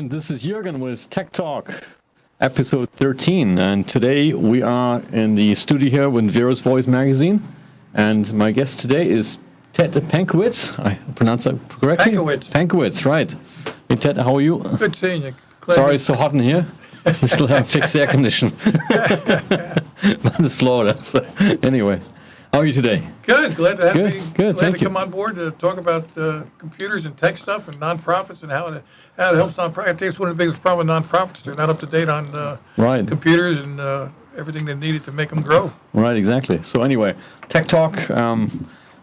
And this is Jürgen with Tech Talk, episode 13. And today we are in the studio here with Vera's Voice magazine. And my guest today is Ted Pankiewicz. I pronounce that correctly? Pankiewicz, right. Hey, Ted, how are you? Good seeing you. Sorry it's so hot in here. Still have fixed air conditioning. But it's Florida. So anyway, how are you today? Good. Glad to have Good, me. good, Glad thank to you. come on board to talk about computers and tech stuff and nonprofits and how it helps nonprofits. I think it's one of the biggest problems with nonprofits. They're not up to date on Right. computers and everything they needed to make them grow. Right, exactly. So anyway, Tech Talk,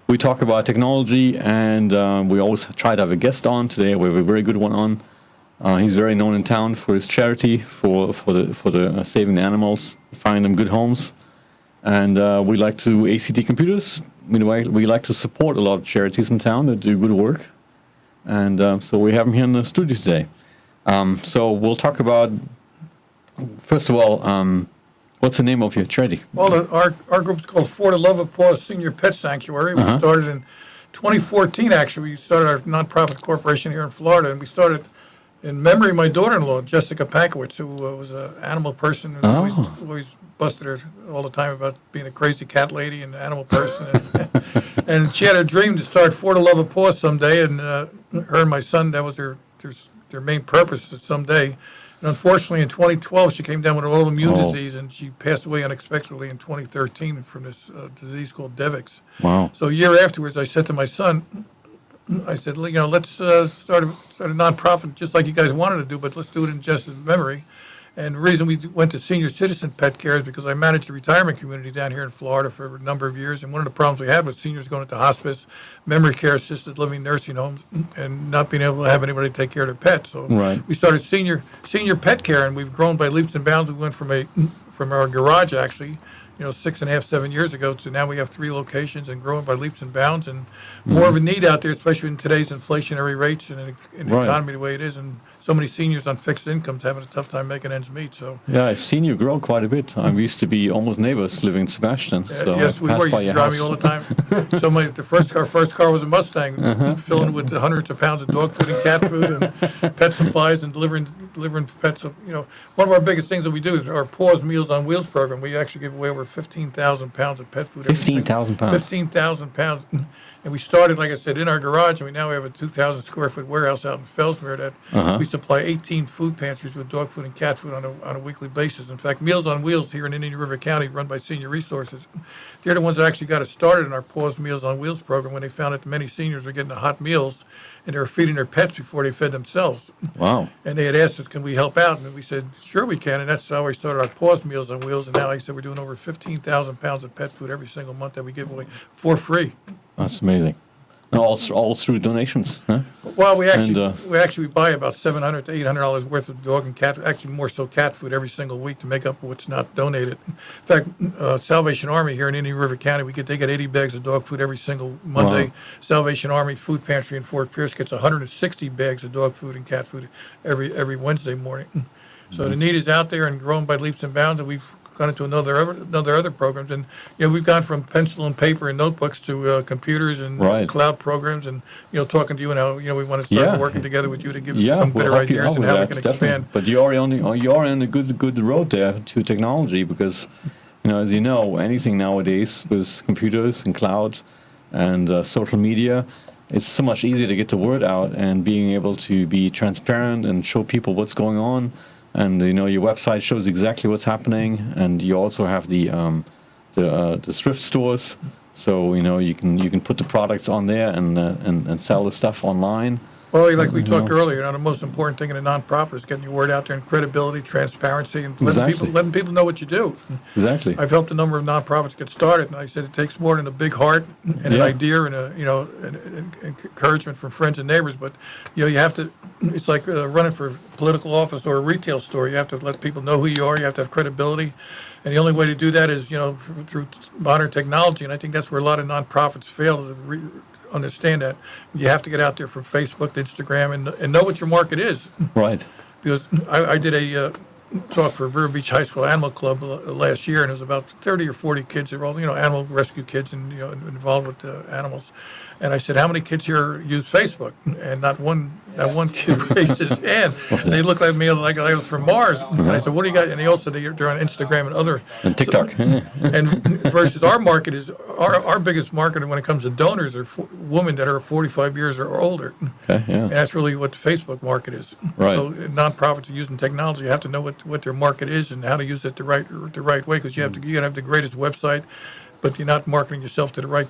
we talk about technology, and we always try to have a guest on. Today we have a very good one on. He's very known in town for his charity for the saving the animals, finding them good homes. And we like to ACT Computers. Anyway, we like to support a lot of charities in town that do good work. And so we have him here in the studio today. So we'll talk about, first of all, what's the name of your charity? Well, our group's called For the Love of Paws Senior Pet Sanctuary. We started in 2014, actually. We started our nonprofit corporation here in Florida, and we started in memory of my daughter-in-law, Jessica Pankiewicz, who was an animal person who always busted her all the time about being a crazy cat lady and an animal person. And she had a dream to start For the Love of Paws someday, and her and my son, that was their main purpose someday. And unfortunately, in 2012, she came down with an autoimmune disease, and she passed away unexpectedly in 2013 from this disease called Devix. Wow. So a year afterwards, I said to my son, I said, let's start a nonprofit just like you guys wanted to do, but let's do it in Jess's memory. And the reason we went to senior citizen pet care is because I managed a retirement community down here in Florida for a number of years. And one of the problems we had was seniors going into hospice, memory care, assisted living, nursing homes, and not being able to have anybody take care of their pets. So we started senior pet care, and we've grown by leaps and bounds. We went from our garage, actually, 6.5, 7 years ago, to now we have 3 locations and growing by leaps and bounds, and more of a need out there, especially in today's inflationary rates and in the economy the way it is, and so many seniors on fixed incomes having a tough time making ends meet. So yeah, I've seen you grow quite a bit. We used to be almost neighbors living in Sebastian. So yes, we were. You used to drive me all the time. So our first car was a Mustang, filling with hundreds of pounds of dog food and cat food and pet supplies and delivering pets. One of our biggest things that we do is our Paws Meals on Wheels program. We actually give away over 15,000 pounds of pet food. 15,000 pounds? 15,000 pounds. And we started, like I said, in our garage, and we now have a 2,000 square foot warehouse out in Fellsmere that we supply 18 food pantries with dog food and cat food on a weekly basis. In fact, Meals on Wheels here in Indian River County, run by Senior Resources, they're the ones that actually got us started in our Paws Meals on Wheels program when they found that many seniors were getting the hot meals and they were feeding their pets before they fed themselves. Wow. And they had asked us, can we help out? And we said, sure we can. And that's how we started our Paws Meals on Wheels. And now, like I said, we're doing over 15,000 pounds of pet food every single month that we give away for free. That's amazing. And all through donations, huh? Well, we actually buy about $700 to $800 worth of dog and cat, actually more so cat food every single week to make up what's not donated. In fact, Salvation Army here in Indian River County, they get 80 bags of dog food every single Monday. Wow. Salvation Army Food Pantry in Fort Pierce gets 160 bags of dog food and cat food every Wednesday morning. So the need is out there and growing by leaps and bounds, and we've gone into other programs, and we've gone from pencil and paper and notebooks to computers and cloud programs, and talking to you and how we want to start working together with you to give us some better ideas and how we can expand. But you are in a good road there to technology, because as you know, anything nowadays with computers and cloud and social media, it's so much easier to get the word out and being able to be transparent and show people what's going on. And your website shows exactly what's happening, and you also have the thrift stores, so you can put the products on there and sell the stuff online. Well, like we talked earlier, the most important thing in a nonprofit is getting your word out there and credibility, transparency, and letting people know what you do. Exactly. I've helped a number of nonprofits get started, and I said it takes more than a big heart and an idea and an encouragement from friends and neighbors. But you have to. It's like running for political office or a retail store. You have to let people know who you are. You have to have credibility, and the only way to do that is through modern technology. And I think that's where a lot of nonprofits fail. Understand that you have to get out there from Facebook to Instagram and know what your market is. Right. Because I did a talk for Vero Beach High School Animal Club last year, and it was about 30 or 40 kids. They were all animal rescue kids and involved with animals. And I said, how many kids here use Facebook? And not one That one kid raised his hand. And he looked at me like I was from Mars. And I said, "What do you got?" And he also they're on Instagram and other And TikTok. and versus our market is our biggest market when it comes to donors are women that are 45 years or older. Okay, yeah. And that's really what the Facebook market is. Right. So nonprofits are using technology. You have to know what their market is and how to use it the right way, because you gotta have the greatest website, but you're not marketing yourself to the right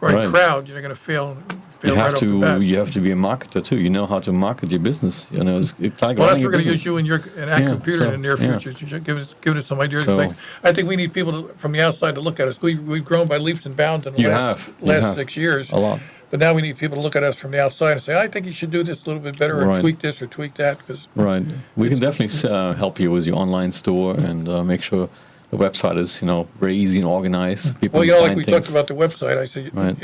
Right. crowd. You're going to fail You right have off the bat. to have to be a marketer too. You know how to market your business. You know, it's like Well, that's running a we're going to business. use you and that Yeah, computer in the near yeah. future. You should give us some ideas. So- I think we need people from the outside to look at us. We've grown by leaps and bounds in the You last have. 6 years. A lot. But now we need people to look at us from the outside and say, I think you should do this a little bit better, or Right. tweak this or tweak that. Because Right. We can definitely help you with your online store and make sure the website is, very easy and organized. People well, can like find we things. talked about the website, I said, Right.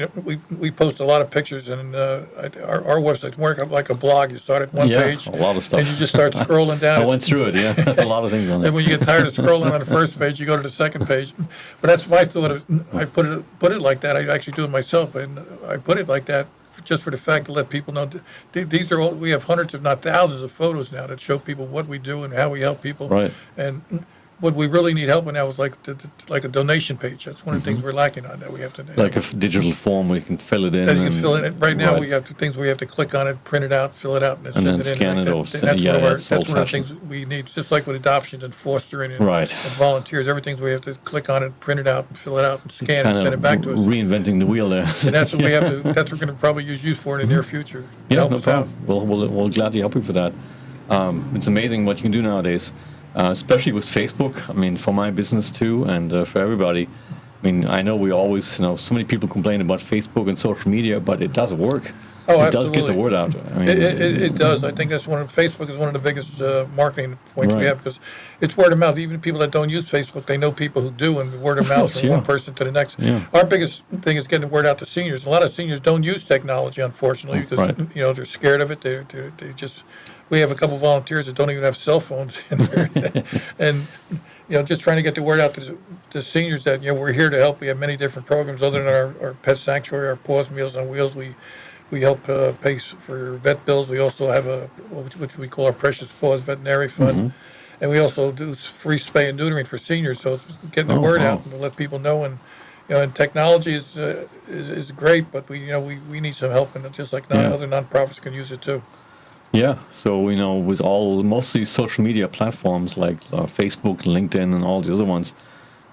we post a lot of pictures, and our website's more like a blog. You start at one Yeah, page, a lot of stuff. and you just start scrolling down. I went through it. Yeah, a lot of things on there. And when you get tired of scrolling on the first page, you go to the second page. But that's my thought. I put it like that. I actually do it myself, and I put it like that just for the fact to let people know. These are all, we have hundreds, if not thousands, of photos now that show people what we do and how we help people. Right. And what we really need help with now is like a donation page. That's one of the things we're lacking on that we have to do. Like a digital form where you can fill it in. That you can fill it in. Right now, right. we have things where you have to click on it, print it out, fill it out, and And send then it in. scan it or And send- that's yeah, one of our, that's that's one of the old-fashioned. things we need. Just like with adoptions and fostering and, Right. and volunteers, everything's we have to click on it, print it out, and fill it out, and scan it, Kind and send it back to us. reinventing the wheel there. And that's what we have to. That's what we're going to probably use you for in the near future. to Yeah, help no us out. problem. We'll gladly help you for that. It's amazing what you can do nowadays, especially with Facebook. I mean, for my business too, and for everybody. I mean, I know we always, so many people complain about Facebook and social media, but it does work. Oh, it does get the absolutely. word out. I mean, It does. I think that's Facebook is one of the biggest marketing points we Right. have, because it's word of mouth. Even people that don't use Facebook, they know people who do, and word of mouth course, from yeah. one person to the next. Yeah. Our biggest thing is getting the word out to seniors. A lot of seniors don't use technology, unfortunately, because Right. they're scared of it. They just. We have a couple volunteers that don't even have cell phones in there, and just trying to get the word out to seniors that we're here to help. We have many different programs other than our pet sanctuary, our Paws Meals on Wheels. We help pay for vet bills. We also have which we call our Precious Paws Veterinary Fund, and we also do free spay and neutering for seniors. So it's getting the Oh, word wow. out and to let people know. And and technology is great, but we need some help, and just like Yeah. other nonprofits can use it too. Yeah, so with most of these social media platforms like Facebook, LinkedIn, and all the other ones,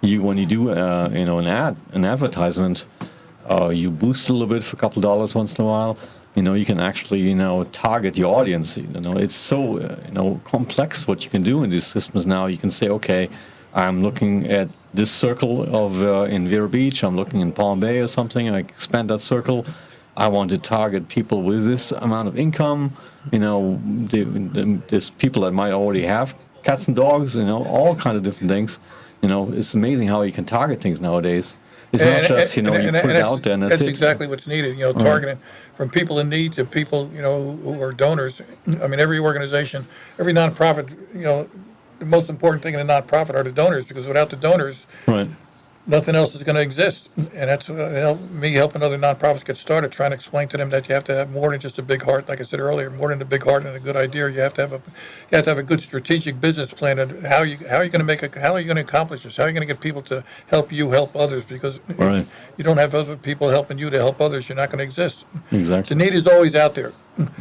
when you do an advertisement, you boost a little bit for a couple dollars once in a while. You can actually target your audience. It's so complex what you can do in these systems now. You can say, okay, I'm looking at this circle of in Vero Beach. I'm looking in Palm Bay or something. I expand that circle. I want to target people with this amount of income. There's people that might already have cats and dogs. All kind of different things. It's amazing how you can target things nowadays. It's not just you put it out there and that's it. Exactly what's needed. Targeting from people in need to people who are donors. I mean, every organization, every nonprofit. The most important thing in a nonprofit are the donors, because without the donors, Right. nothing else is going to exist. And that's me helping other nonprofits get started, trying to explain to them that you have to have more than just a big heart. Like I said earlier, more than a big heart and a good idea. You have to have a good strategic business plan, and how are you going to accomplish this? How are you going to get people to help you help others? Because Right. if you don't have other people helping you to help others, you're not going to exist. The Exactly. need is always out there.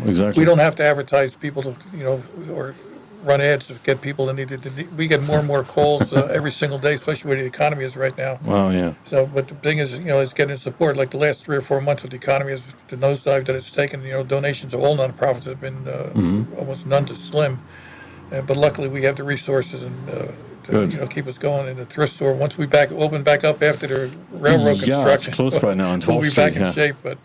Exactly. We don't have to advertise people to or run ads to get people to need it. We get more and more calls every single day, especially where the economy is right now. Wow. Yeah. So, but the thing is, is getting support. Like the last 3 or 4 months with the economy, is the nosedive that it's taken. Donations of all nonprofits have been almost none to slim. But luckily, we have the resources and to keep us going. In the thrift store, once we open back up after the railroad Yeah, construction, it's closed right now on we'll 12th be Street, back in yeah. shape. But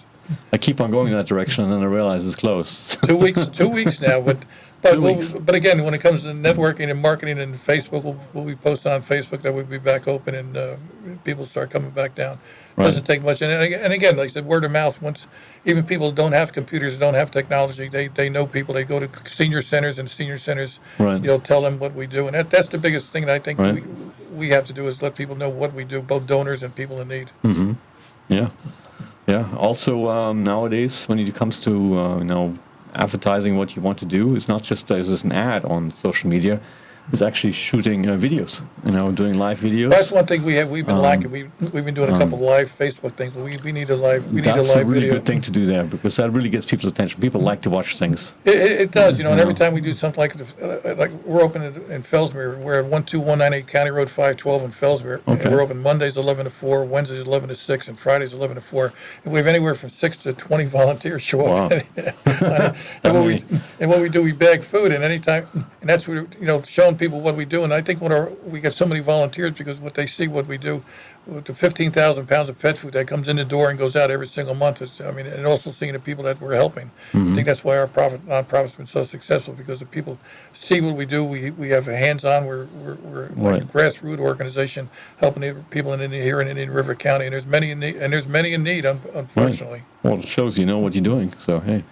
I keep on going in that direction, and then I realize it's closed. 2 weeks, 2 weeks now. But 2 weeks. but again, when it comes to networking and marketing and Facebook, we'll be posting on Facebook that we'll be back open, and people start coming back down. Right. Doesn't take much. And again, like I said, word of mouth. Once even people who don't have computers, don't have technology, they know people. They go to senior centers, and senior centers, Right. tell them what we do. And that's the biggest thing that I think Right. we have to do, is let people know what we do, both donors and people in need. Yeah. Yeah. Also, nowadays, when it comes to advertising what you want to do. It's not just there's an ad on social media. It's actually shooting videos, doing live videos. That's one thing we've been lacking. We've been doing a couple live Facebook things, but we need a live That's a really video. good thing to do there, because that really gets people's attention. People like to watch things. It does, and every time we do something like we're open in Fellsmere. We're at 12198 County Road 512 in Fellsmere. Okay. And we're open Mondays 11 to 4, Wednesdays 11 to 6, and Fridays 11 to 4. And we have anywhere from 6 to 20 volunteers show up. Wow. and what we do, we bag food, and anytime, and that's what, showing people what we do. And I think we get so many volunteers because what they see, what we do, with the 15,000 pounds of pet food that comes in the door and goes out every single month. And also seeing the people that we're helping. I think that's why our nonprofit's been so successful, because the people see what we do. We have a hands-on. We're like a grassroots organization helping the people here in Indian River County, and there's many in need. Unfortunately. Right. Well, it shows you know what you're doing. So hey,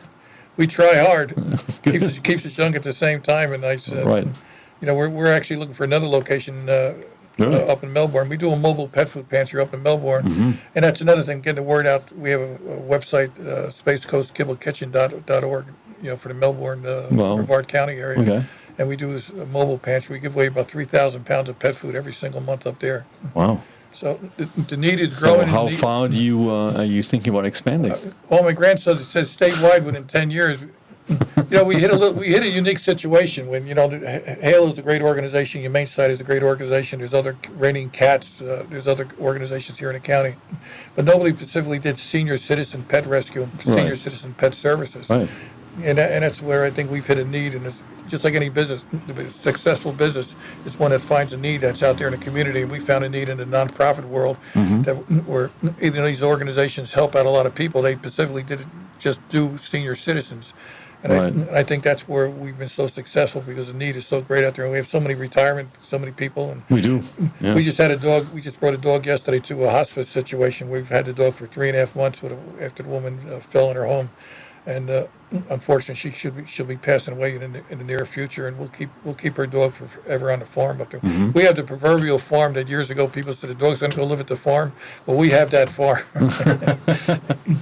we try hard. keeps us young at the same time, and I said, right. We're actually looking for another location up in Melbourne. We do a mobile pet food pantry up in Melbourne, and that's another thing, getting the word out. We have a website, spacecoastkibblekitchen.org, for the Melbourne, Brevard County area. Okay. And we do a mobile pantry. We give away about 3,000 pounds of pet food every single month up there. Wow. So the need is growing. So how far are you thinking about expanding? Well, my grandson says statewide within 10 years. We hit a unique situation when Halo is a great organization. Humane Society is a great organization. There's other Raining Cats. There's other organizations here in the county, but nobody specifically did senior citizen pet rescue and senior citizen pet services. Right. And that's where I think we've hit a need. And it's just like any business, a successful business is one that finds a need that's out there in the community. And we found a need in the nonprofit world that where even though these organizations help out a lot of people, they specifically didn't just do senior citizens. And I think that's where we've been so successful, because the need is so great out there. And we have so many retirement, so many people. And we do. Yeah. We just had a dog. We just brought a dog yesterday to a hospice situation. We've had the dog for 3.5 months after the woman fell in her home. And unfortunately, she'll be passing away in the near future, and we'll keep her dog forever on the farm up there. We have the proverbial farm that years ago people said the dog's going to go live at the farm. Well, we have that farm,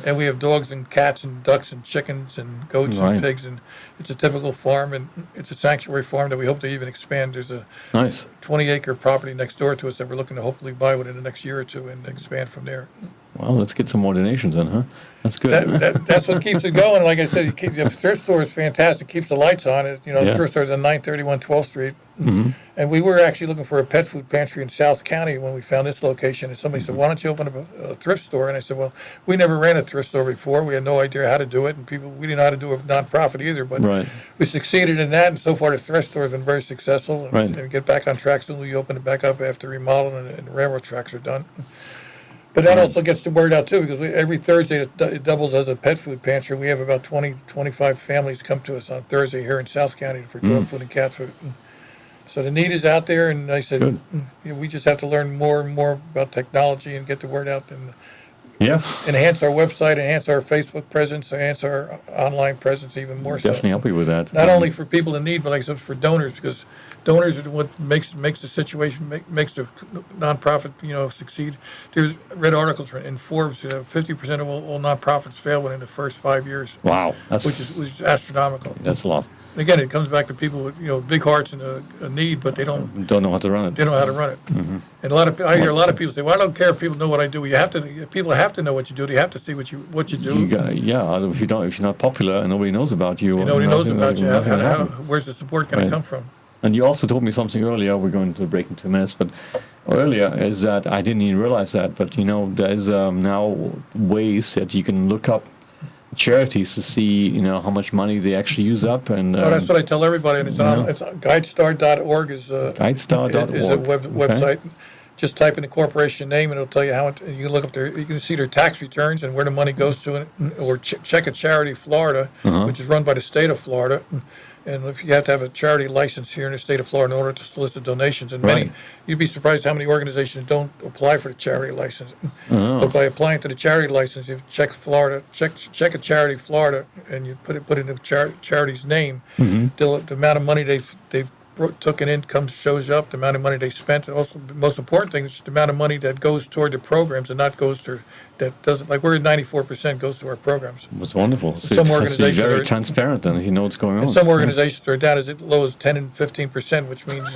and we have dogs and cats and ducks and chickens and goats and pigs, and it's a typical farm, and it's a sanctuary farm that we hope to even expand. There's a 20-acre property next door to us that we're looking to hopefully buy within the next year or two and expand from there. Well, let's get some more donations then, huh? That's good. That's what keeps it going. Like I said, the thrift store is fantastic. Keeps the lights on. The thrift store is on 931 12th Street. And we were actually looking for a pet food pantry in South County when we found this location. And somebody said, "Why don't you open up a thrift store?" And I said, "Well, we never ran a thrift store before. We had no idea how to do it, and we didn't know how to do a nonprofit either. But we succeeded in that, and so far the thrift store has been very successful. And get back on track soon. We open it back up after remodeling, and the railroad tracks are done." But that also gets the word out, too, because every Thursday it doubles as a pet food pantry. We have about 25 families come to us on Thursday here in South County for dog food and cat food. So the need is out there, and I said, we just have to learn more and more about technology and get the word out and enhance our website, enhance our Facebook presence, enhance our online presence even more. Definitely help you with that. Not only for people in need, but like I said, for donors, because donors are what makes the situation, makes the nonprofit, succeed. There's read articles in Forbes, 50% of all nonprofits fail within the first 5 years. Wow, which is astronomical. That's a lot. And again, it comes back to people with big hearts and a need, but they don't know how to run it. They don't know how to run it. And I hear a lot of people say, "Well, I don't care if people know what I do." People have to know what you do. They have to see what you do. If you're not popular and nobody knows about you, nobody knows about you. Where's the support going to come from? And you also told me something earlier. We're going to break in 2 minutes, but earlier is that I didn't even realize that. But there's now ways that you can look up charities to see how much money they actually use up, and that's what I tell everybody. And it's guidestar.org is a website. Just type in the corporation name, and it'll tell you how much. You can look up you can see their tax returns and where the money goes to, or check a Charity Florida, which is run by the state of Florida. And if you have to have a charity license here in the state of Florida in order to solicit donations, and you'd be surprised how many organizations don't apply for the charity license. But by applying to the charity license, you check Florida, check a Charity Florida, and you put in the charity's name, the amount of money they've took in income shows up, the amount of money they spent, and also the most important thing is the amount of money that goes toward the programs and not goes to, that doesn't, like we're at 94% goes to our programs. That's wonderful. So Some it has to be organizations very are- transparent, and you know what's going on. And some organizations are down as low as 10 and 15%, which means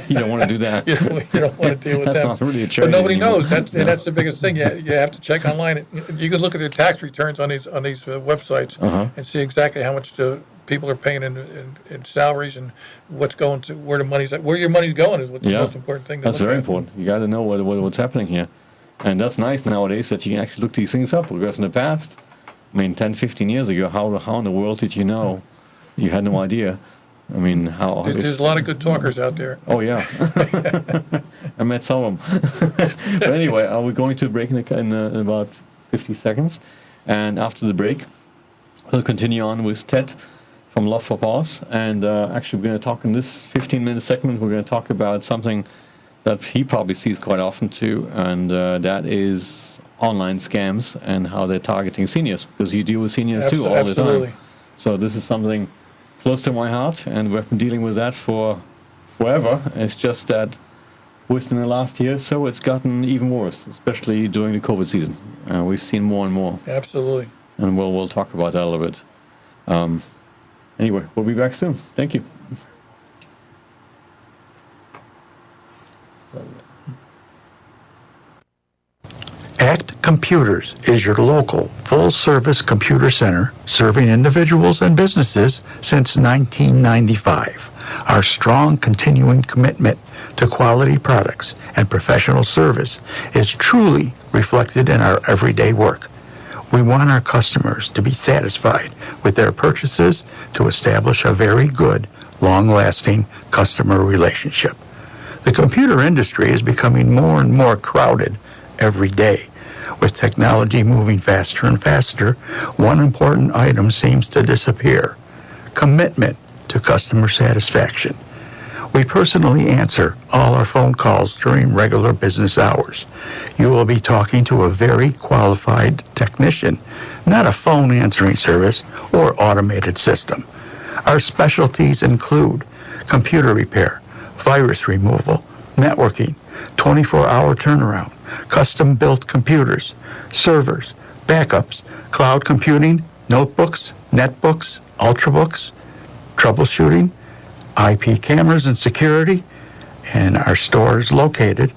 You don't want to do that. you don't want to deal with That's them. not really a But charity nobody anymore. knows. And No. that's the biggest thing. You have to check online. You can look at their tax returns on these websites and see exactly how much the people are paying in salaries and what's going to where the money's at. Where your money's going is what's the most important thing. That's look very at. important. You got to know what's happening here. And that's nice nowadays that you can actually look these things up. Because in the past, I mean, 10, 15 years ago, how in the world did you know? You had no idea. I mean, how... There's a lot of good talkers out there. Oh, yeah. I met some of them. But anyway, we're going to break in about 50 seconds. And after the break, we'll continue on with Ted from Love for Paws. And actually, we're going to talk in this 15-minute segment, we're going to talk about something that he probably sees quite often too, and that is online scams and how they're targeting seniors, because you deal with seniors too all the time. So this is something close to my heart, and we've been dealing with that for forever. It's just that within the last year or so, it's gotten even worse, especially during the COVID season. We've seen more and more. Absolutely. And we'll talk about that a little bit. Anyway, we'll be back soon. Thank you. ACT Computers is your local full-service computer center serving individuals and businesses since 1995. Our strong continuing commitment to quality products and professional service is truly reflected in our everyday work. We want our customers to be satisfied with their purchases to establish a very good, long-lasting customer relationship. The computer industry is becoming more and more crowded every day. With technology moving faster and faster, one important item seems to disappear: commitment to customer satisfaction. We personally answer all our phone calls during regular business hours. You will be talking to a very qualified technician, not a phone answering service or automated system. Our specialties include computer repair, virus removal, networking, 24-hour turnaround, custom-built computers, servers, backups, cloud computing, notebooks, netbooks, ultrabooks, troubleshooting, IP cameras and security, and our store is located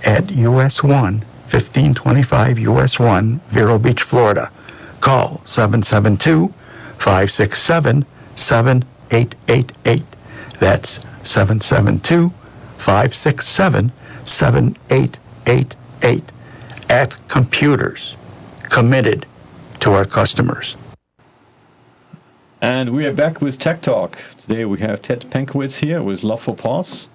at US 1, 1525 US 1, Vero Beach, Florida. Call 772-567-7888. That's 772-567-7888. At Computers, committed to our customers. And we are back with Tech Talk. Today we have Ted Pankiewicz here with Love of Paws,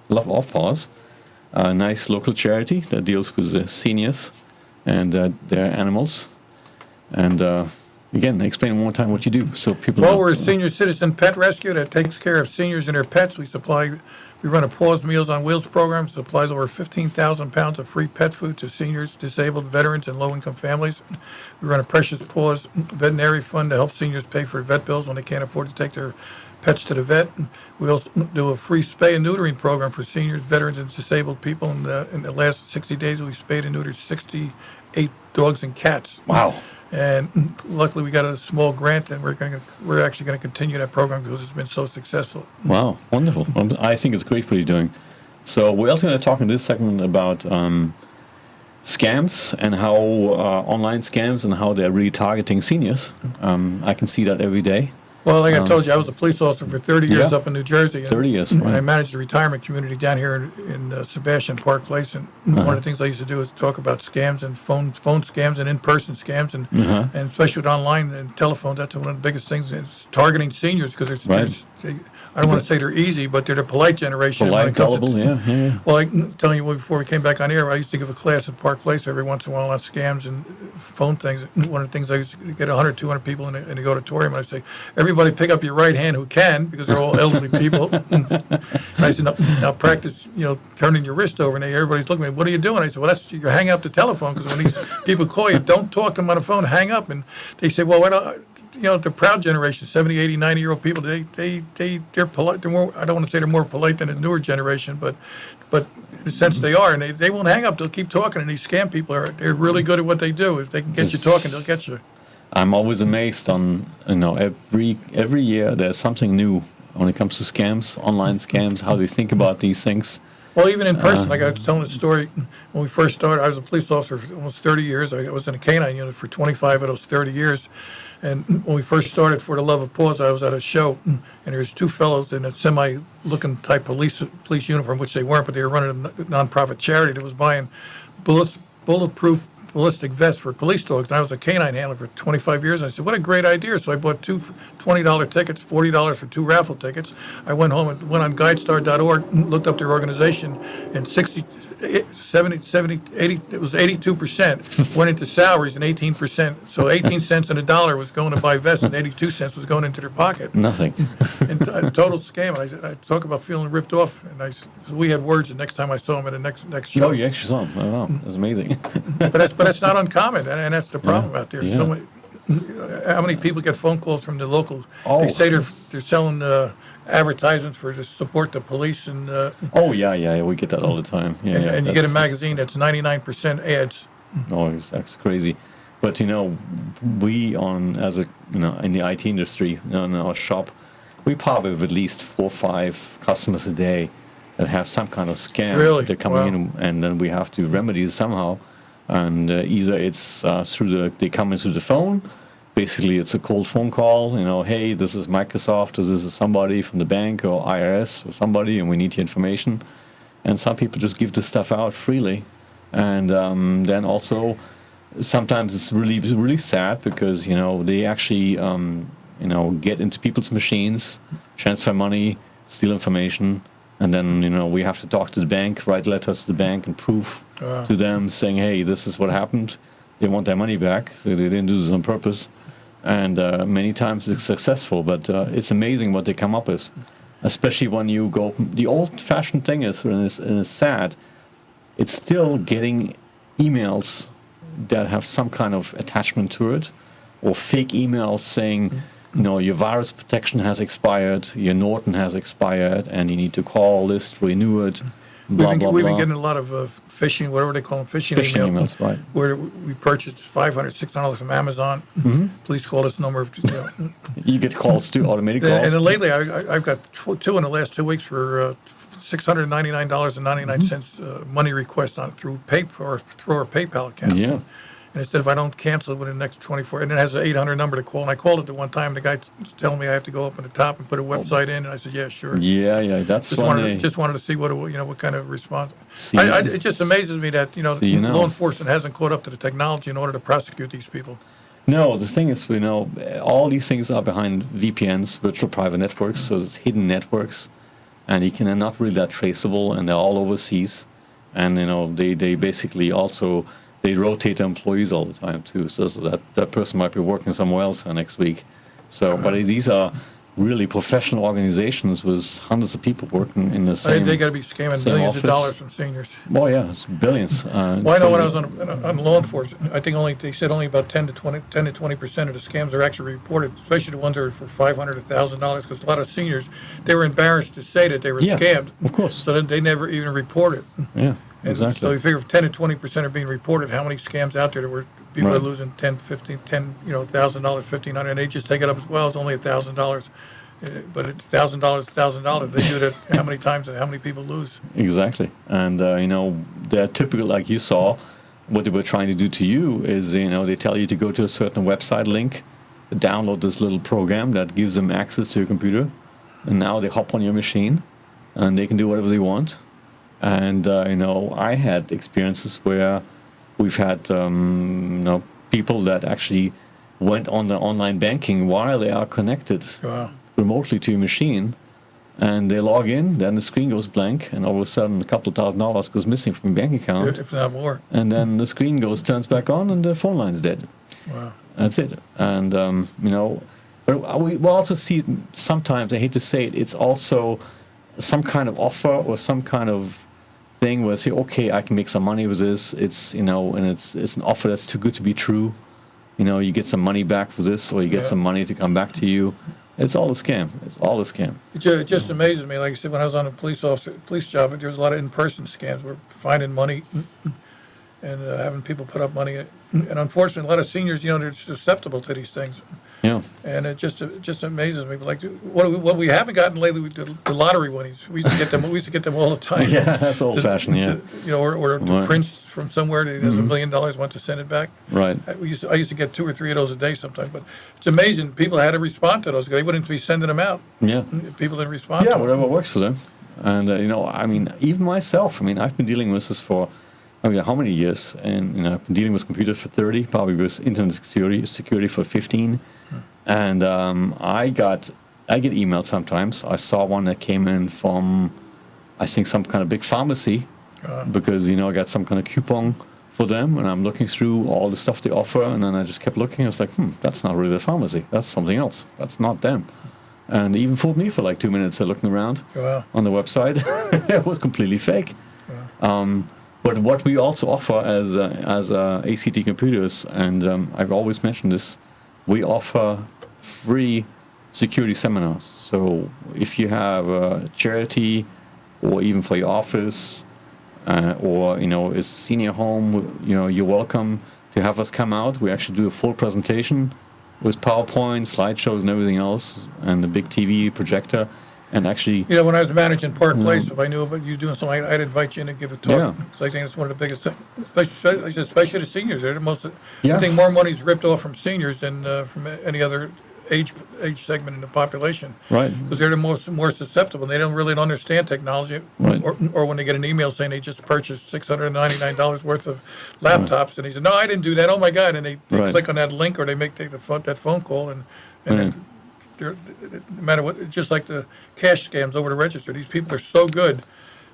a nice local charity that deals with seniors and their animals. And again, explain one more time what you do so people know. Well, we're a senior citizen pet rescue that takes care of seniors and their pets. We run a Paws Meals on Wheels program, supplies over 15,000 pounds of free pet food to seniors, disabled, veterans, and low-income families. We run a Precious Paws veterinary fund to help seniors pay for vet bills when they can't afford to take their pets to the vet. We also do a free spay and neutering program for seniors, veterans, and disabled people. In the last 60 days, we spayed and neutered 68 dogs and cats. Wow. And luckily, we got a small grant, and we're actually going to continue that program because it's been so successful. Wow, wonderful. I think it's great what you're doing. So we're also going to talk in this segment about scams and how online scams and how they're really targeting seniors. I can see that every day. Well, like I told you, I was a police officer for 30 years Yeah. up in New Jersey. 30 years, And right. I managed the retirement community down here in Sebastian Park Place. And one of the things I used to do is talk about scams and phone scams and in-person scams. And especially with online and telephones, that's one of the biggest things. It's targeting seniors because I don't want to say they're easy, but they're the polite generation. Polite, gullible, yeah. Well, I'm telling you, before we came back on air, I used to give a class at Park Place every once in a while on scams and phone things. One of the things I used to get 100, 200 people in the auditorium, and I'd say, everybody pick up your right hand who can, because they're all elderly people. And I said, now practice, turning your wrist over, and everybody's looking at me, what are you doing? I said, well, you hang up the telephone, because when these people call you, don't talk to them on the phone, hang up. And they say, well, the proud generation, 70, 80, 90-year-old people, they're polite. They're more, I don't want to say they're more polite than the newer generation, but in a sense they are, and they won't hang up. They'll keep talking, and these scam people they're really good at what they do. If they can get you talking, they'll get you. I'm always amazed on, every year there's something new when it comes to scams, online scams, how they think about these things. Well, even in person, like I was telling a story, when we first started, I was a police officer for almost 30 years. I was in a canine unit for 25 of those 30 years. And when we first started, For the Love of Paws, I was at a show, and there was two fellows in a semi-looking type police uniform, which they weren't, but they were running a nonprofit charity that was buying bulletproof ballistic vests for police dogs. And I was a canine handler for 25 years, and I said, what a great idea. So I bought two $20 tickets, $40 for two raffle tickets. I went home and went on guidestar.org, looked up their organization, and 70, 80, it was 82% went into salaries and 18%. So 18 cents on a dollar was going to buy vests, and 82 cents was going into their pocket. Nothing. And a total scam. And I talk about feeling ripped off. And we had words the next time I saw him at the next show. Oh, you actually saw him. Oh, wow. That's amazing. But that's not uncommon, and that's the problem out there. Yeah. So many, how many people get phone calls from the local? Oh. They say they're selling advertisements to support the police, and Oh, yeah, we get that all the time. Yeah, and you get a magazine that's 99% ads. Oh, that's crazy. But we in the IT industry, in our shop, we probably have at least 4 or 5 customers a day that have some kind of scam. Really? They're coming in, and then we have to remedy it somehow. And either it's they come in through the phone. Basically, it's a cold phone call. Hey, this is Microsoft, or this is somebody from the bank or IRS or somebody, and we need your information. And some people just give this stuff out freely. And then also, sometimes it's really, really sad because they actually get into people's machines, transfer money, steal information, and then we have to talk to the bank, write letters to the bank, and prove to them saying, hey, this is what happened. They want their money back. They didn't do this on purpose. And many times it's successful, but it's amazing what they come up with, especially when you go. The old-fashioned thing is, and it's sad, it's still getting emails that have some kind of attachment to it, or fake emails saying, your virus protection has expired, your Norton has expired, and you need to call this to renew it. We've been getting a lot of phishing, whatever they call them, phishing emails, right? Where we purchased $500, $600 from Amazon. Mm-hmm. Please call this number. You get calls too, automatic calls. And then lately, I've got two in the last 2 weeks for $699.99 money requests through our PayPal account. Yeah. And it said if I don't cancel it within the next 24, and it has an 800 number to call. And I called it the one time. The guy telling me I have to go up at the top and put a website in, and I said, yeah, sure. Yeah, that's just wanted to see what kind of response. It just amazes me that law enforcement hasn't caught up to the technology in order to prosecute these people. No, the thing is, all these things are behind VPNs, virtual private networks, so it's hidden networks, and they're not really that traceable, and they're all overseas, and they basically also. They rotate employees all the time too, so that person might be working somewhere else next week. So, but these are really professional organizations with hundreds of people working in the same. They got to be scamming millions of dollars from seniors. Oh yeah, it's billions. Well, I know when I was on law enforcement, I think they said only about 10 to 20% of the scams are actually reported, especially the ones that are for $500, $1,000, because a lot of seniors they were embarrassed to say that they were scammed. Of course. So that they never even report it. Yeah. And exactly. So you figure if 10 to 20% are being reported, how many scams out there where people are losing $1,000, $1,500, and they just take it up as well. It's only $1,000, but it's $1,000, $1,000. They do that how many times and how many people lose? Exactly, and they're typical, like you saw. What they were trying to do to you is, they tell you to go to a certain website link, download this little program that gives them access to your computer, and now they hop on your machine, and they can do whatever they want. And I had experiences where we've had people that actually went on the online banking while they are connected remotely to your machine, and they log in, then the screen goes blank, and all of a sudden a couple of $1,000 goes missing from your bank account, if not more. And then the screen turns back on, and the phone line's dead. Wow. That's it. And but we also see sometimes, I hate to say it, it's also some kind of offer or some kind of thing where say, okay, I can make some money with this. It's and it's an offer that's too good to be true, you get some money back for this, or you get Yeah. some money to come back to you. It's all a scam. It's all a scam. It just amazes me. Like I said, when I was on a police job, there was a lot of in-person scams. We're finding money and having people put up money. And unfortunately, a lot of seniors, they're susceptible to these things. Yeah. And it just amazes me. But like what we haven't gotten lately, the lottery winnings. We used to get them. We used to get them all the time. Yeah, that's old fashioned. Yeah. Or the Right. prince from somewhere that has $1 million wants to send it back. Right. I used to get 2 or 3 of those a day sometimes. But it's amazing. People had to respond to those. They wouldn't be sending them out. Yeah. People didn't respond. Yeah, to them. whatever works for them. And even myself. I've been dealing with this for, how many years? And I've been dealing with computers for 30, probably with internet security for 15. And I get emails sometimes. I saw one that came in from, I think, some kind of big pharmacy, because I got some kind of coupon for them, and I'm looking through all the stuff they offer, and then I just kept looking. I was like, that's not really the pharmacy. That's something else. That's not them. And it even fooled me for like 2 minutes looking around on the website. It was completely fake. But what we also offer as ACT computers, and I've always mentioned this, we offer free security seminars. So if you have a charity, or even for your office, or a senior home, you're welcome to have us come out. We actually do a full presentation with PowerPoint, slideshows, and everything else, and a big TV projector. And actually, When I was managing Park Place, if I knew about you doing something, I'd invite you in and give a talk. Yeah. So I think it's one of the biggest things, especially the seniors. They're the most. Yeah. I think more money's ripped off from seniors than from any other age segment in the population. Right. Because they're the more susceptible. They don't really understand technology. Right. Or when they get an email saying they just purchased $699 worth of laptops, and he said, "No, I didn't do that. Oh my God!" And they Right. click on that link, or they take that phone call, and then no matter what, just like the cash scams over the register, these people are so good.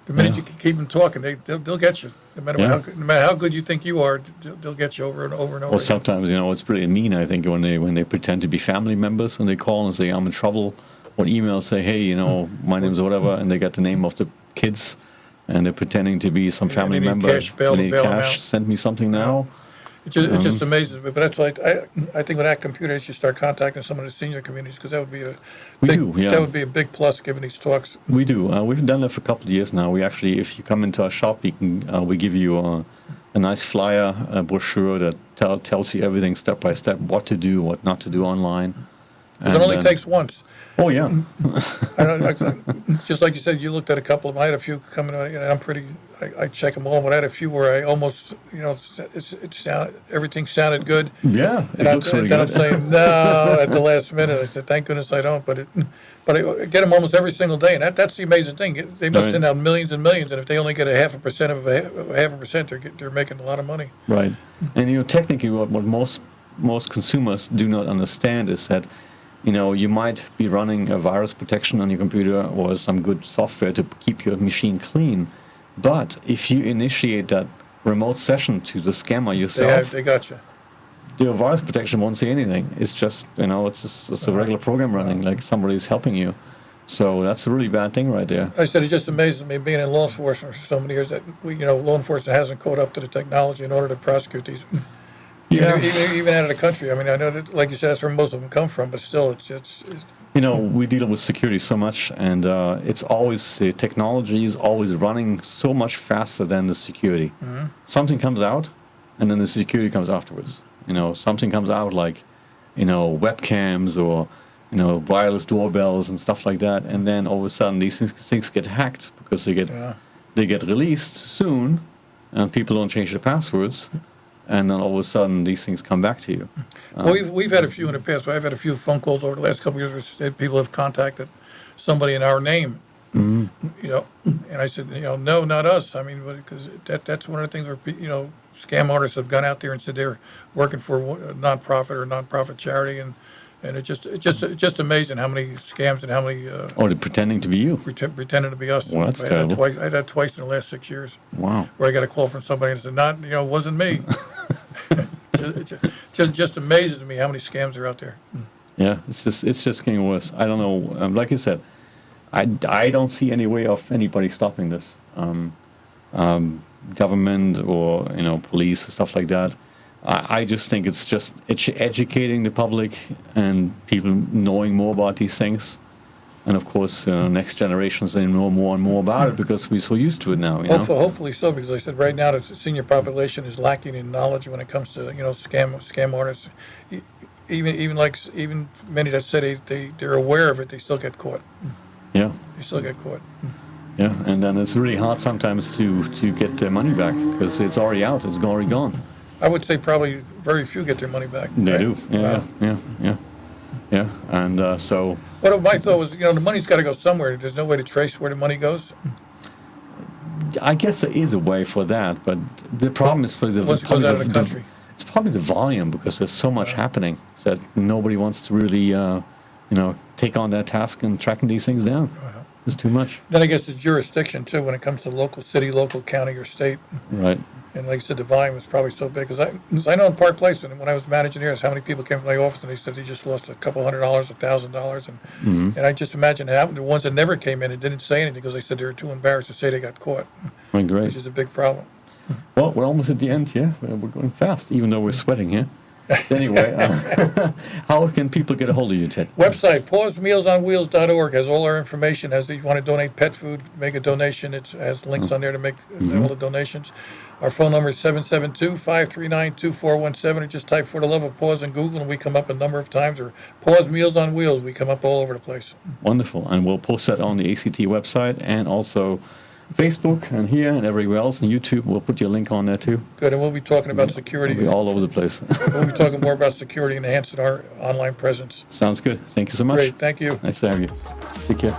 The minute you keep them talking, they'll get you. No matter how good you think you are, they'll get you over and over and over. Or again. sometimes, it's pretty mean, I think, when they pretend to be family members and they call and say, I'm in trouble, or email say, hey, my name's whatever, and they get the name of the kids, and they're pretending to be some family they need member. cash, bail They need them out. cash, send me something now. It just amazes me. But that's why I think with that computer, you should start contacting some of the senior communities, because that would be that would be a big plus giving these talks. We do. We've done that for a couple of years now. We actually, if you come into our shop, we give you a nice flyer, a brochure that tells you everything step by step, what to do, what not to do online. It only takes once. Oh, yeah. Just like you said, you looked at a couple of them. I had a few coming out, and I check them all, but I had a few where I almost, everything sounded good. Yeah, And it looks really then I'm good. saying, no, at the last minute. I said, thank goodness I don't. But I get them almost every single day, and that's the amazing thing. They must Right. send out millions and millions, and if they only get a 0.5% of a 0.5%, they're making a lot of money. Right. And, technically what most consumers do not understand is that, you might be running a virus protection on your computer or some good software to keep your machine clean. But if you initiate that remote session to the scammer yourself, They got you. the virus protection won't say anything. It's just, it's just a regular program running, like somebody's helping you. So that's a really bad thing right there. I said it just amazes me being in law enforcement for so many years that law enforcement hasn't caught up to the technology in order to prosecute these. Yeah. Even out of the country. I mean, I know that, like you said, that's where most of them come from, but still, it's We deal with security so much, and it's always, the technology is always running so much faster than the security. Mm-hmm. Something comes out, and then the security comes afterwards. Something comes out like, webcams or, wireless doorbells and stuff like that, and then all of a sudden these things get hacked because they get released soon, and people don't change their passwords. And then all of a sudden, these things come back to you. Well, we've had a few in the past. I've had a few phone calls over the last couple of years where people have contacted somebody in our name. Mm-hmm. And I said, no, not us. I mean, because that's one of the things where scam artists have gone out there and said they're working for a nonprofit or a nonprofit charity, and it's just amazing how many scams and how many Or they're pretending to be you. pretending to be us. Well, that's I terrible. had that twice in the last 6 years. Wow. Where I got a call from somebody and said, it wasn't me. It just amazes me how many scams are out there. Yeah, it's just getting worse. I don't know. Like you said, I don't see any way of anybody stopping this. Government or police and stuff like that. I just think it's just educating the public and people knowing more about these things. And of course, next generations, they know more and more about it because we're so used to it now. Hopefully so, because I said right now the senior population is lacking in knowledge when it comes to scam artists. Even many that say they're aware of it, they still get caught. Yeah. They still get caught. Yeah, and then it's really hard sometimes to get their money back because it's already out, it's already gone. I would say probably very few get their money back. They right? do. Yeah, Wow. yeah. And so. What my thought was, the money's got to go somewhere. There's no way to trace where the money goes. I guess there is a way for that, but the problem is probably Once it goes out of the country. It's probably the volume because there's so much happening that nobody wants to really, take on that task and tracking these things down. There's too much. Then I guess it's jurisdiction too when it comes to local city, local county, or state. Right. And like I said, the volume is probably so big. Because I know in Park Place, and when I was managing here, how many people came to my office and they said they just lost a couple $100, $1,000. And I just imagine how the ones that never came in and didn't say anything because they said they were too embarrassed to say they got caught, Great. which is a big problem. Well, we're almost at the end, yeah. We're going fast, even though we're sweating here. Anyway, how can people get a hold of you, Ted? Website, pawsmealsonwheels.org has all our information. As you want to donate pet food, make a donation. It has links on there to make all the donations. Our phone number is 772-539-2417, or just type For the Love of Paws in Google, and we come up a number of times, or Paws Meals on Wheels. We come up all over the place. Wonderful. And we'll post that on the ACT website and also Facebook and here and everywhere else, and YouTube. We'll put your link on there too. Good, and we'll be talking about security. We'll be all over the place. We'll be talking more about security and enhancing our online presence. Sounds good. Thank you so much. Great, thank you. Nice to have you. Take care.